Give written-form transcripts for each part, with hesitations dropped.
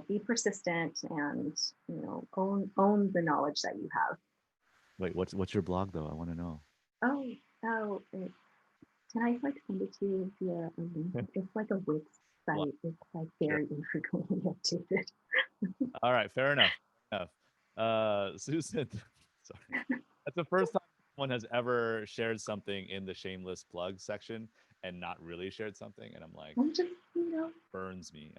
be persistent and, own the knowledge that you have. Wait, what's your blog though? I want to know. Oh, oh, can I like send it to you via a link? It's like a Wix Well, site. It's like sure. very infrequently updated. All right, fair enough. Enough. Susan, sorry. That's the first time someone has ever shared something in the shameless plug section and not really shared something, and I'm like, I'm just, burns me.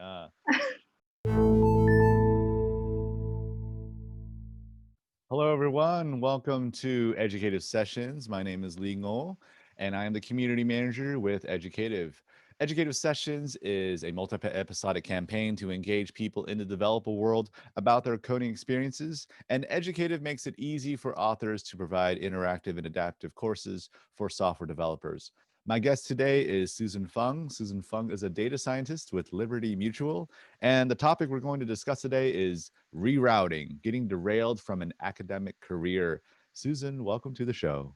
Hello, everyone. Welcome to Educative Sessions. My name is Lee Ngol, and I am the community manager with Educative. Educative Sessions is a multi-episodic campaign to engage people in the developer world about their coding experiences, and Educative makes it easy for authors to provide interactive and adaptive courses for software developers. My guest today is Susan Fung. Susan Fung is a data scientist with Liberty Mutual, and the topic we're going to discuss today is rerouting, getting derailed from an academic career. Susan, welcome to the show.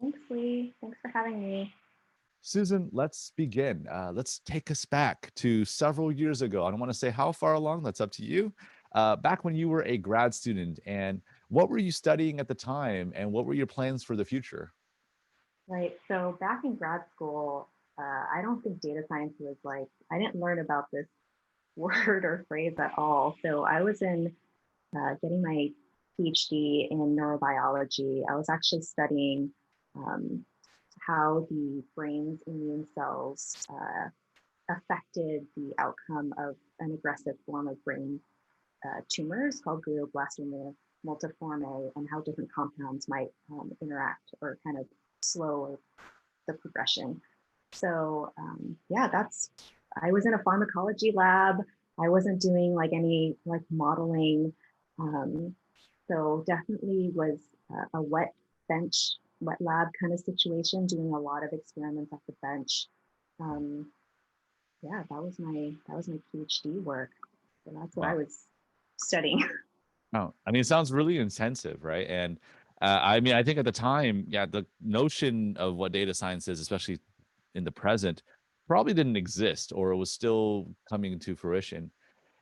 thanks, Lee. Thanks for having me. Susan, let's begin. Let's take us back to several years ago. I don't want to say how far along, that's up to you. Back when you were a grad student, and what were you studying at the time, and what were your plans for the future? Right. So back in grad school, I don't think data science was like, I didn't learn about this word or phrase at all. So I was in getting my PhD in neurobiology. I was actually studying um, how the brain's immune cells affected the outcome of an aggressive form of brain tumors called glioblastoma multiforme, and how different compounds might interact or kind of slow the progression. So yeah, I was in a pharmacology lab. I wasn't doing like any like modeling. Um, so definitely was a wet bench, wet lab kind of situation, doing a lot of experiments at the bench. Um, yeah, that was my PhD work. So that's what I Wow. was studying. Oh, I mean, it sounds really intensive, right? And I mean, I think at the time, yeah, the notion of what data science is, especially in the present, probably didn't exist, or it was still coming to fruition.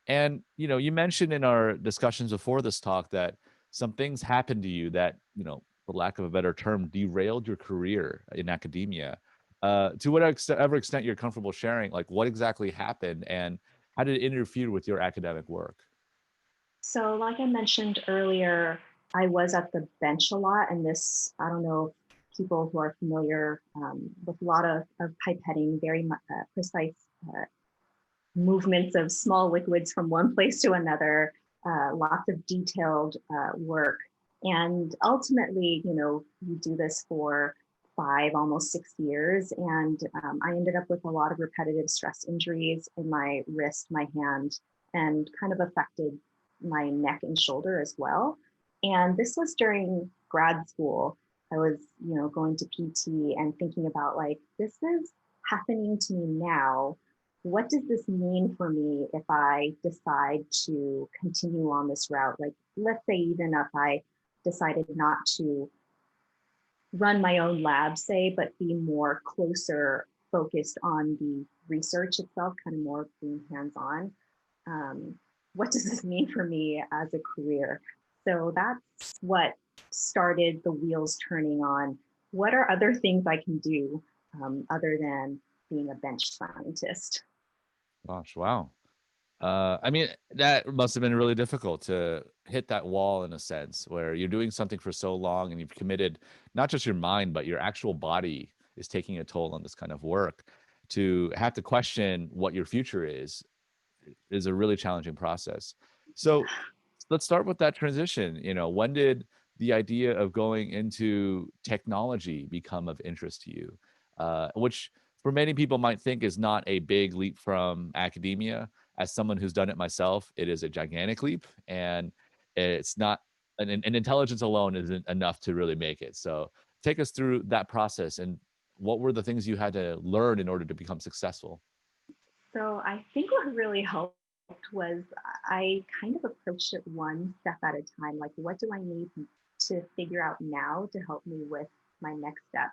And you mentioned in our discussions before this talk that some things happened to you that, for lack of a better term, derailed your career in academia. To whatever extent you're comfortable sharing, like what exactly happened and how did it interfere with your academic work? So, like I mentioned earlier, I was at the bench a lot, and this, I don't know if people who are familiar with a lot of pipetting, very precise movements of small liquids from one place to another, lots of detailed work. And ultimately, you do this for 5, almost 6 years. And I ended up with a lot of repetitive stress injuries in my wrist, my hand, and kind of affected my neck and shoulder as well. And this was during grad school. I was, going to PT and thinking about like, this is happening to me now. What does this mean for me if I decide to continue on this route? Like, let's say even if I decided not to run my own lab, say, but be more closer focused on the research itself, kind of more being hands-on. What does this mean for me as a career? So that's what started the wheels turning on. What are other things I can do other than being a bench scientist? Gosh, wow. I mean, that must have been really difficult to hit that wall in a sense where you're doing something for so long and you've committed not just your mind, but your actual body is taking a toll on this kind of work. To have to question what your future is a really challenging process. So let's start with that transition. When did the idea of going into technology become of interest to you? Which for many people might think is not a big leap from academia. As someone who's done it myself, it is a gigantic leap, and it's not an intelligence alone isn't enough to really make it. So take us through that process and what were the things you had to learn in order to become successful? So I think what really helped was I kind of approached it one step at a time. Like, what do I need to figure out now to help me with my next step?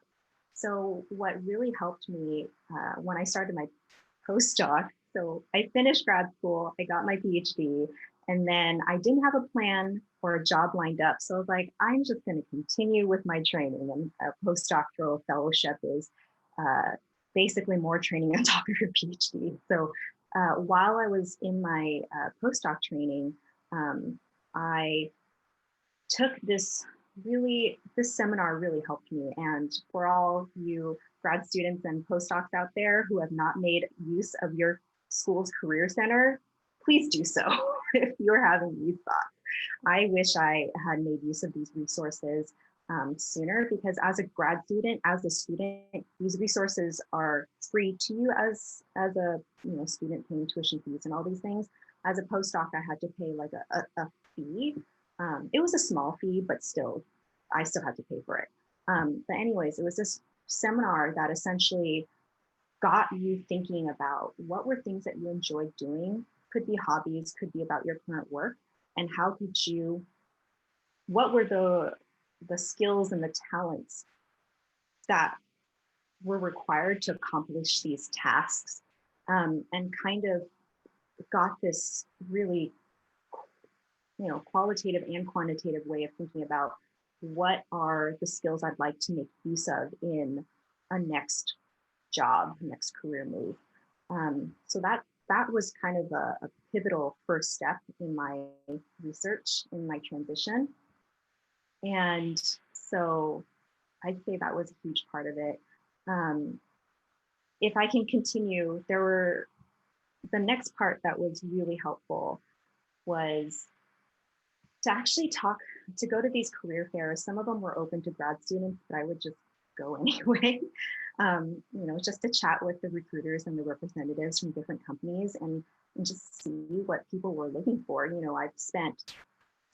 So what really helped me when I started my postdoc So I finished grad school, I got my PhD, and then I didn't have a plan or a job lined up. So I was like, I'm just going to continue with my training. And a postdoctoral fellowship is basically more training on top of your PhD. So while I was in my postdoc training, I took this seminar really helped me. And for all you grad students and postdocs out there who have not made use of your school's career center, please do so if you're having these thoughts. I wish I had made use of these resources sooner, because as a grad student, as a student, these resources are free to you as a student paying tuition fees and all these things. As a postdoc, I had to pay like a fee. It was a small fee, but still, I still had to pay for it. But anyways, it was this seminar that essentially got you thinking about what were things that you enjoyed doing, could be hobbies, could be about your current work, and how could you, what were the skills and the talents that were required to accomplish these tasks, and kind of got this really qualitative and quantitative way of thinking about what are the skills I'd like to make use of in a next job, next career move. So that was kind of a pivotal first step in my research, in my transition. And so I'd say that was a huge part of it. If I can continue, the next part that was really helpful was to actually to go to these career fairs. Some of them were open to grad students, but I would just go anyway. Just to chat with the recruiters and the representatives from different companies, and just see what people were looking for. I've spent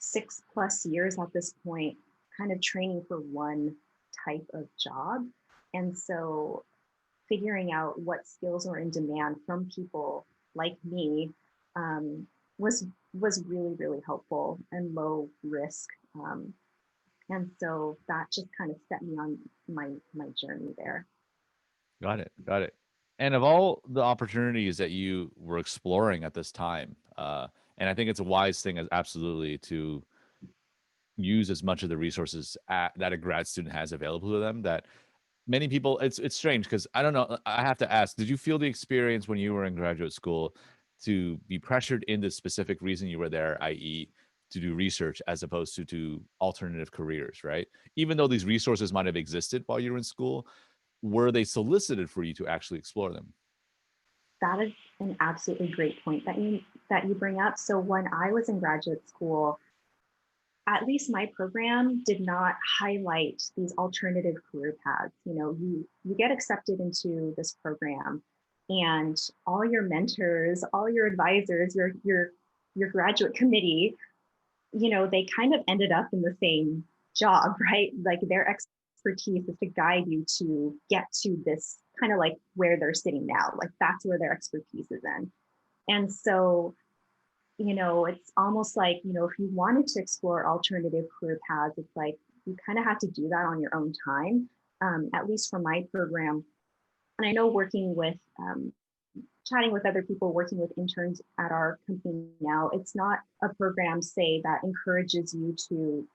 6+ years at this point kind of training for one type of job. And so figuring out what skills were in demand from people like me was really, really helpful and low risk. And so that just kind of set me on my journey there. Got it. Got it. And of all the opportunities that you were exploring at this time, and I think it's a wise thing as absolutely to use as much of the resources that a grad student has available to them. That many people, it's strange because I don't know. I have to ask: did you feel the experience when you were in graduate school to be pressured into specific reason you were there, i.e., to do research as opposed to alternative careers, right? Even though these resources might have existed while you were in school, were they solicited for you to actually explore them? That is an absolutely great point that you bring up. So when I was in graduate school, at least my program did not highlight these alternative career paths. You get accepted into this program, and all your mentors, all your advisors, your graduate committee, they kind of ended up in the same job, right? Like their expertise is to guide you to get to this kind of like where they're sitting now. Like that's where their expertise is in. And so it's almost like, if you wanted to explore alternative career paths, it's like you kind of have to do that on your own time, at least for my program. And I know chatting with other people, working with interns at our company now, it's not a program, say, that encourages you to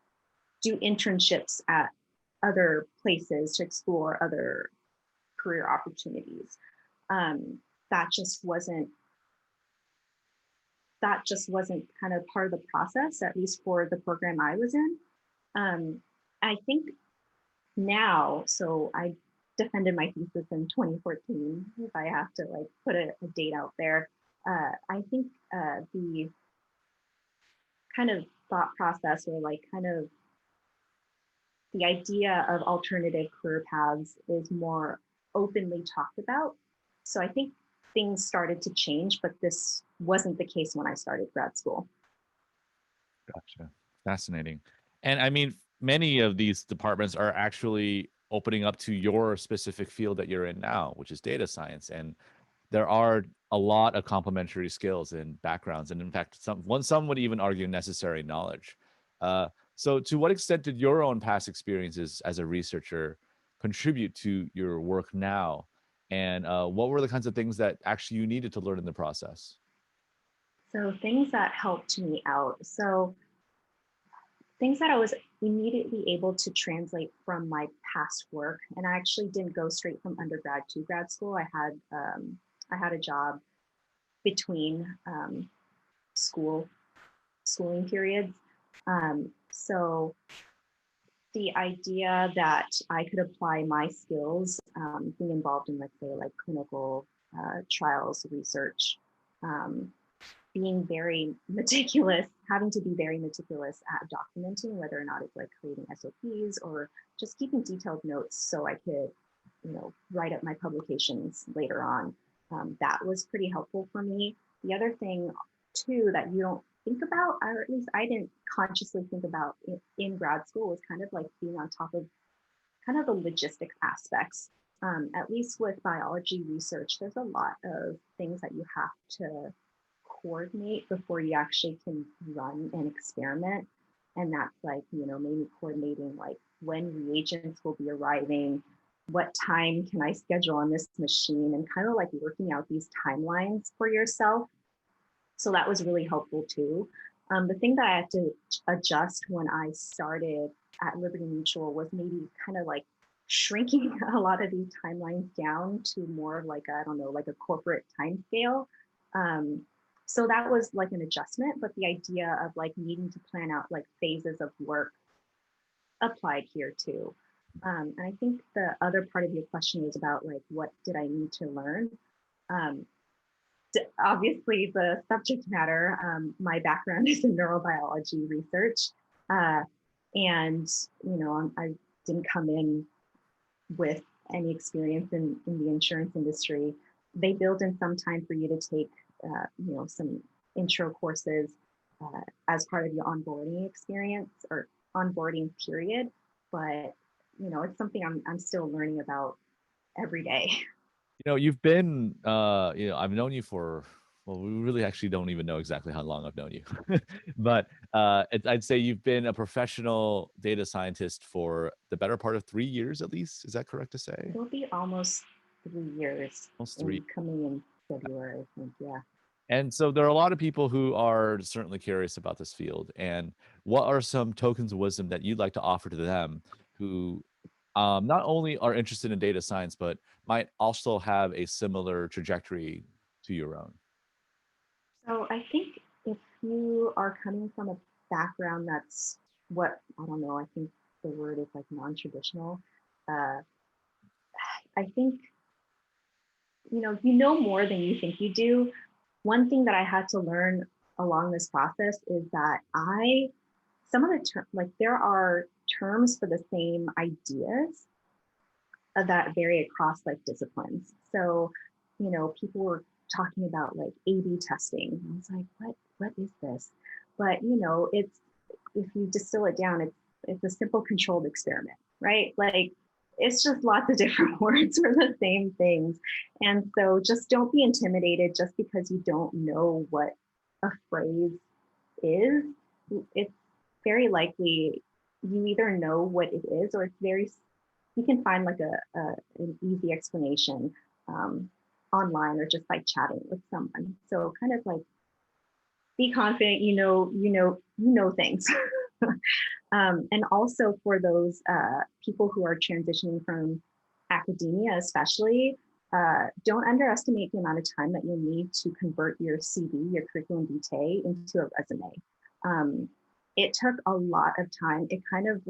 do internships at other places to explore other career opportunities. Um, that just wasn't kind of part of the process, at least for the program I was in. I think now, so I defended my thesis in 2014, if I have to like put a date out there. I think the kind of thought process, or like kind of the idea of alternative career paths, is more openly talked about. So I think things started to change, but this wasn't the case when I started grad school. Gotcha. Fascinating. And I mean, many of these departments are actually opening up to your specific field that you're in now, which is data science. And there are a lot of complementary skills and backgrounds. And in fact, some would even argue necessary knowledge. So to what extent did your own past experiences as a researcher contribute to your work now? And what were the kinds of things that actually you needed to learn in the process? So things that helped me out. So things that I was immediately able to translate from my past work. And I actually didn't go straight from undergrad to grad school. I had a job between school schooling periods. So the idea that I could apply my skills, being involved in, let's say, like clinical trials, research, um, being very meticulous, having to be very meticulous at documenting, whether or not it's like creating SOPs or just keeping detailed notes so I could, write up my publications later on. That was pretty helpful for me. The other thing too that you don't think about, or at least I didn't consciously think about in grad school, was kind of like being on top of kind of the logistics aspects. At least with biology research, there's a lot of things that you have to coordinate before you actually can run an experiment. And that's like, maybe coordinating like when reagents will be arriving, what time can I schedule on this machine, and kind of like working out these timelines for yourself. So that was really helpful too. The thing that I had to adjust when I started at Liberty Mutual was maybe kind of like shrinking a lot of these timelines down to more of like, I don't know, like a corporate time scale. Um, so that was like an adjustment, but the idea of like needing to plan out like phases of work applied here too. And I think the other part of your question was about like, what did I need to learn? Um, Obviously the subject matter, my background is in neurobiology research. Uh, and, I didn't come in with any experience in the insurance industry. They build in some time for you to take, some intro courses as part of your onboarding experience or onboarding period. But, it's something I'm still learning about every day. You've been, I've known you for, well, we really actually don't even know exactly how long I've known you. But I'd say you've been a professional data scientist for the better part of 3 years at least. Is that correct to say? It'll be almost 3 years Almost three. in coming in February, I think. Yeah. And so there are a lot of people who are certainly curious about this field. And what are some tokens of wisdom that you'd like to offer to them who not only are interested in data science, but might also have a similar trajectory to your own? So I think if you are coming from a background that's what, I don't know, I think the word is like non-traditional. Uh, I think, you know more than you think you do. One thing that I had to learn along this process is that some of the terms, like there are terms for the same ideas that vary across like disciplines. So, people were talking about like A/B testing. I was like, what is this? But it's, if you distill it down, it's a simple controlled experiment, right? Like it's just lots of different words for the same things. And so just don't be intimidated just because you don't know what a phrase is. It's very likely you either know what it is, or it's very, you can find like an easy explanation online or just by chatting with someone. So kind of like be confident, things. And also for those people who are transitioning from academia, especially, don't underestimate the amount of time that you need to convert your CV, your curriculum vitae, into a resume. It took a lot of time. It kind of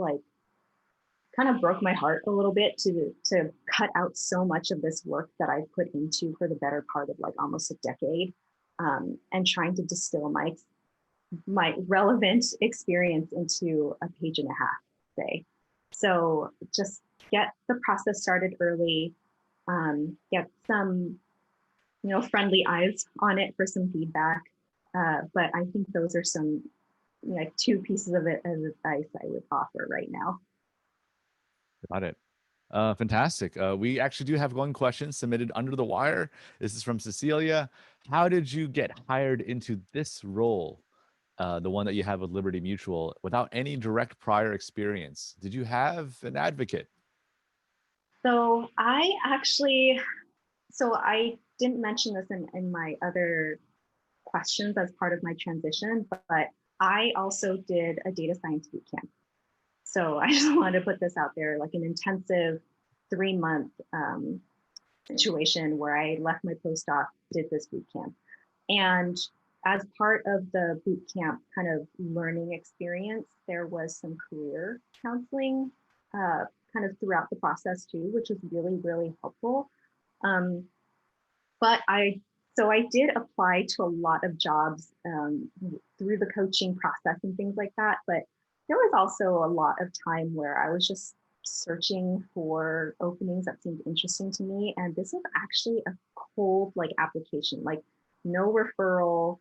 broke my heart a little bit to cut out so much of this work that I put into for the better part of like almost a decade, and trying to distill my relevant experience into a page and a half, say. So just get the process started early, get some, friendly eyes on it for some feedback. But I think those are some, like two pieces of it as advice I would offer right now. Got it. Fantastic. We actually do have one question submitted under the wire. This is from Cecilia. How did you get hired into this role, the one that you have with Liberty Mutual, without any direct prior experience? Did you have an advocate? So I actually So I didn't mention this in my other questions as part of my transition, but I also did a data science boot camp. So I just wanted to put this out there, like an intensive 3-month situation where I left my postdoc, did this boot camp. And as part of the boot camp kind of learning experience, there was some career counseling kind of throughout the process too, which was really, really helpful. Um, but I did apply to a lot of jobs through the coaching process and things like that. But there was also a lot of time where I was just searching for openings that seemed interesting to me. And this was actually a cold like application, like no referral.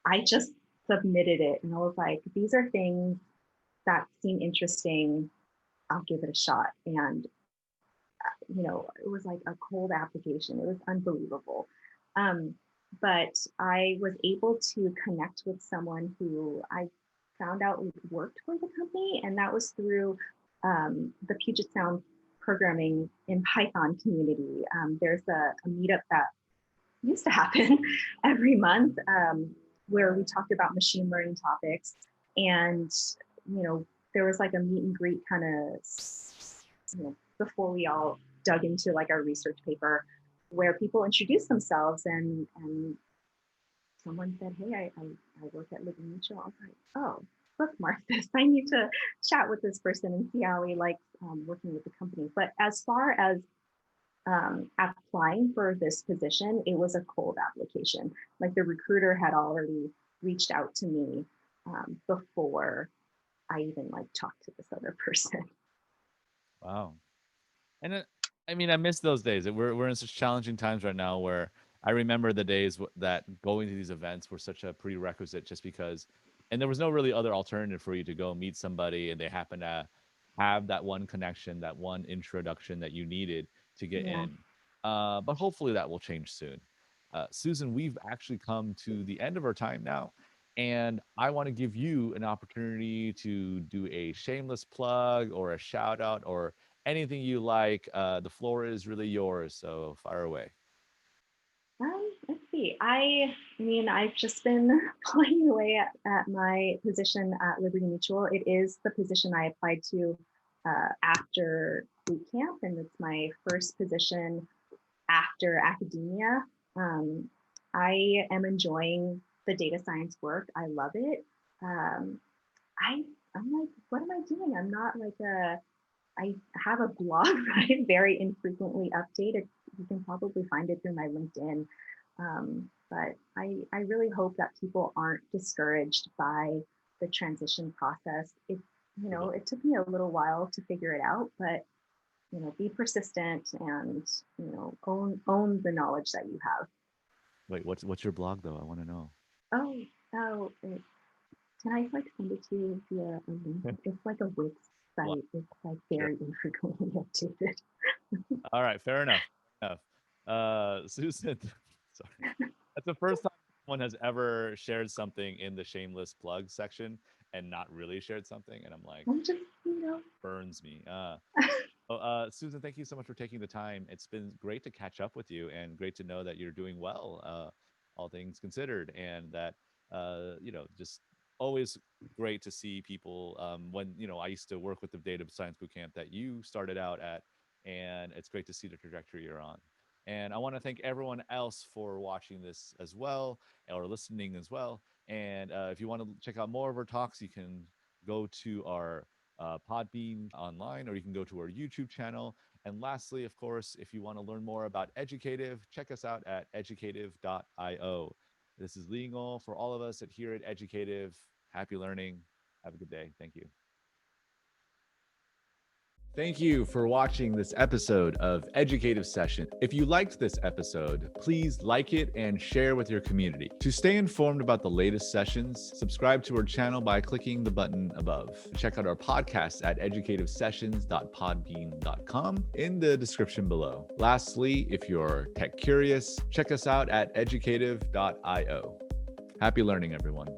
I just submitted it and I was like, these are things that seem interesting. I'll give it a shot. And it was like a cold application. It was unbelievable. Um, but I was able to connect with someone who I found out worked for the company, and that was through the Puget Sound programming in Python community. There's a meetup that used to happen every month where we talked about machine learning topics, and there was like a meet and greet kind of before we all dug into like our research paper where people introduced themselves and someone said, hey, I work at Liberty Mutual. I was like, oh, bookmark this. I need to chat with this person and see how he likes working with the company. But as far as applying for this position, it was a cold application. Like the recruiter had already reached out to me before I even like talked to this other person. Wow. And I mean, I miss those days. We're in such challenging times right now where I remember the days that going to these events were such a prerequisite just because, and there was no really other alternative for you to go meet somebody and they happen to have that one connection, that one introduction that you needed to get Yeah. in. But hopefully that will change soon. Susan, we've actually come to the end of our time now. And I want to give you an opportunity to do a shameless plug or a shout out or anything you like. The floor is really yours, so fire away. Let's see. I mean, I've just been pulling away at my position at Liberty Mutual. It is the position I applied to after boot camp, and it's my first position after academia. Um, I am enjoying the data science work. I love it. Um, I'm like, what am I doing? I'm not like I have a blog that I very infrequently update. You can probably find it through my LinkedIn. But I really hope that people aren't discouraged by the transition process. It took me a little while to figure it out, but be persistent and own the knowledge that you have. Wait, what's your blog though? I want to know. Oh, oh, can I like send it to you via a link? It's like a Wix Well, site. It's like sure. very infrequently updated. All right, fair enough. Susan, sorry. That's the first time someone has ever shared something in the shameless plug section and not really shared something, and I'm like, I'm just. burns me. Susan, thank you so much for taking the time. It's been great to catch up with you and great to know that you're doing well, all things considered, and that just always great to see people when I used to work with the data science bootcamp that you started out at, and it's great to see the trajectory you're on. And I want to thank everyone else for watching this as well or listening as well. And if you want to check out more of our talks, you can go to our Podbean online, or you can go to our YouTube channel. And lastly, of course, if you want to learn more about Educative, check us out at educative.io. This is legal for all of us here at Educative. Happy learning. Have a good day. Thank you. Thank you for watching this episode of Educative Session. If you liked this episode, please like it and share with your community. To stay informed about the latest sessions, subscribe to our channel by clicking the button above. Check out our podcast at educativesessions.podbean.com in the description below. Lastly, if you're tech curious, check us out at educative.io. Happy learning, everyone.